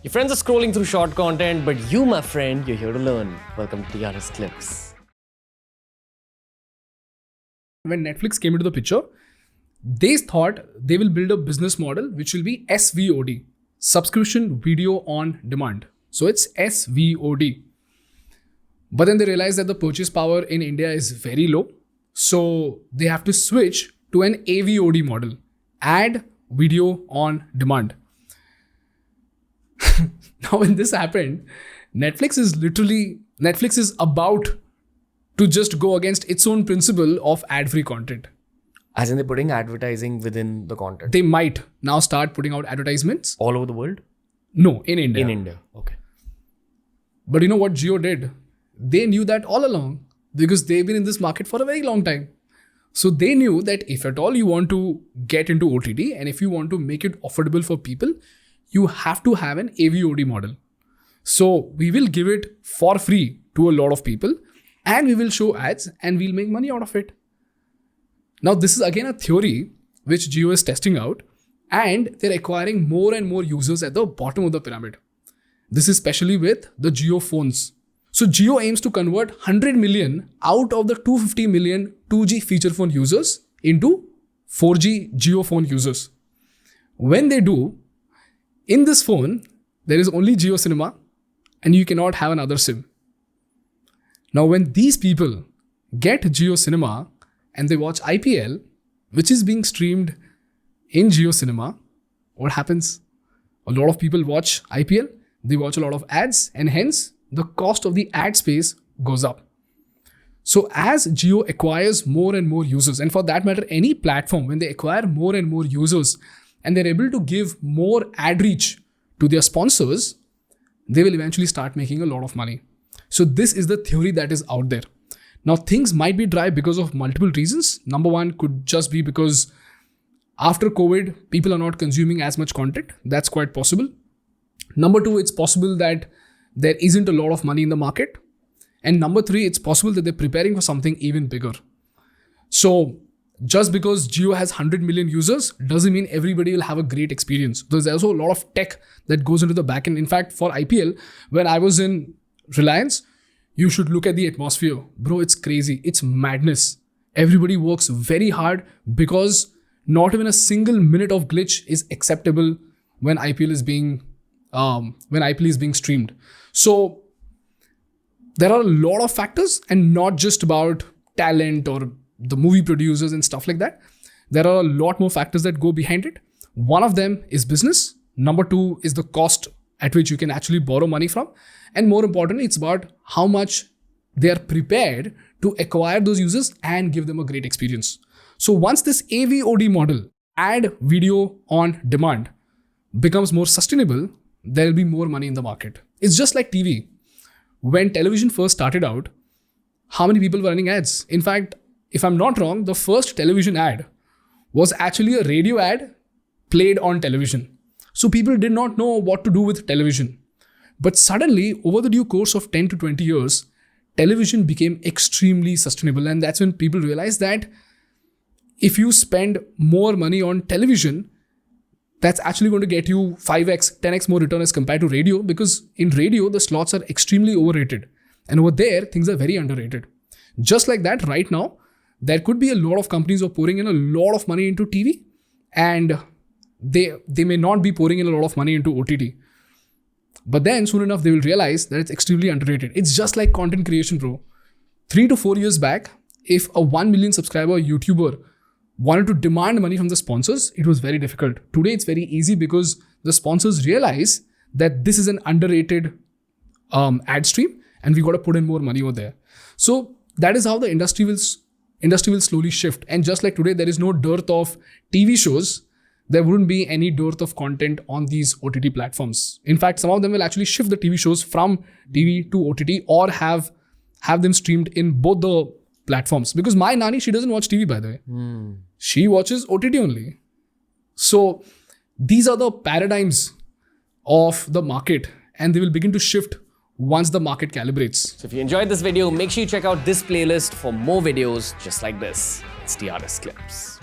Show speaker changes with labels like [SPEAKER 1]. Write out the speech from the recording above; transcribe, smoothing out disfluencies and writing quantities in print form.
[SPEAKER 1] Your friends are scrolling through short content, but you, my friend, you're here to learn. Welcome to TRS Clips.
[SPEAKER 2] When Netflix came into the picture, they thought they will build a business model which will be SVOD, subscription video on demand. So it's SVOD. But then they realized that the purchase power in India is very low. So they have to switch to an AVOD model, ad video on demand. Now when this happened, Netflix is about to just go against its own principle of ad-free content.
[SPEAKER 1] As in they're putting advertising within the content.
[SPEAKER 2] They might now start putting out advertisements.
[SPEAKER 1] All over the world?
[SPEAKER 2] No, in India.
[SPEAKER 1] In India, okay.
[SPEAKER 2] But you know what Jio did? They knew that all along because they've been in this market for a very long time. So they knew that if at all you want to get into OTT and if you want to make it affordable for people, you have to have an AVOD model. So we will give it for free to a lot of people and we will show ads and we'll make money out of it. Now this is again a theory which Jio is testing out and they're acquiring more and more users at the bottom of the pyramid. This is especially with the Jio phones. So Jio aims to convert 100 million out of the 250 million 2G feature phone users into 4G Jio phone users. When they do, in this phone, there is only Jio Cinema and you cannot have another SIM. Now when these people get Jio Cinema and they watch IPL, which is being streamed in Jio Cinema, what happens? A lot of people watch IPL, they watch a lot of ads and hence the cost of the ad space goes up. So as Jio acquires more and more users, and for that matter, any platform, when they acquire more and more users and they're able to give more ad reach to their sponsors, they will eventually start making a lot of money. So this is the theory that is out there. Now things might be dry because of multiple reasons. Number one could just be because after COVID, people are not consuming as much content. That's quite possible. Number two, it's possible that there isn't a lot of money in the market. And number three, it's possible that they're preparing for something even bigger. So just because Jio has 100 million users doesn't mean everybody will have a great experience. There's also a lot of tech that goes into the backend. In fact, for IPL, when I was in Reliance, you should look at the atmosphere. Bro, it's crazy. It's madness. Everybody works very hard because not even a single minute of glitch is acceptable when IPL is being streamed. So there are a lot of factors and not just about talent or the movie producers and stuff like that. There are a lot more factors that go behind it. One of them is business. Number two is the cost at which you can actually borrow money from. And more importantly, it's about how much they are prepared to acquire those users and give them a great experience. So once this AVOD model, ad video on demand, becomes more sustainable, there will be more money in the market. It's just like TV. When television first started out, how many people were running ads? In fact, if I'm not wrong, the first television ad was actually a radio ad played on television. So people did not know what to do with television. But suddenly, over the due course of 10 to 20 years, television became extremely sustainable. And that's when people realized that if you spend more money on television, that's actually going to get you 5x, 10x more return as compared to radio, because in radio, the slots are extremely overrated. And over there, things are very underrated. Just like that, right now, there could be a lot of companies who are pouring in a lot of money into TV and they may not be pouring in a lot of money into OTT. But then soon enough, they will realize that it's extremely underrated. It's just like content creation, bro. 3 to 4 years back, if a 1 million subscriber YouTuber wanted to demand money from the sponsors, it was very difficult. Today, it's very easy because the sponsors realize that this is an underrated ad stream and we got to put in more money over there. So that is how the industry will slowly shift. And just like today, there is no dearth of TV shows, there wouldn't be any dearth of content on these OTT platforms. In fact, some of them will actually shift the TV shows from TV to OTT or have them streamed in both the platforms. Because my nani, she doesn't watch TV, by the way. She watches OTT only. So these are the paradigms of the market and they will begin to shift once the market calibrates.
[SPEAKER 1] So if you enjoyed this video, make sure you check out this playlist for more videos just like this. It's TRS Clips.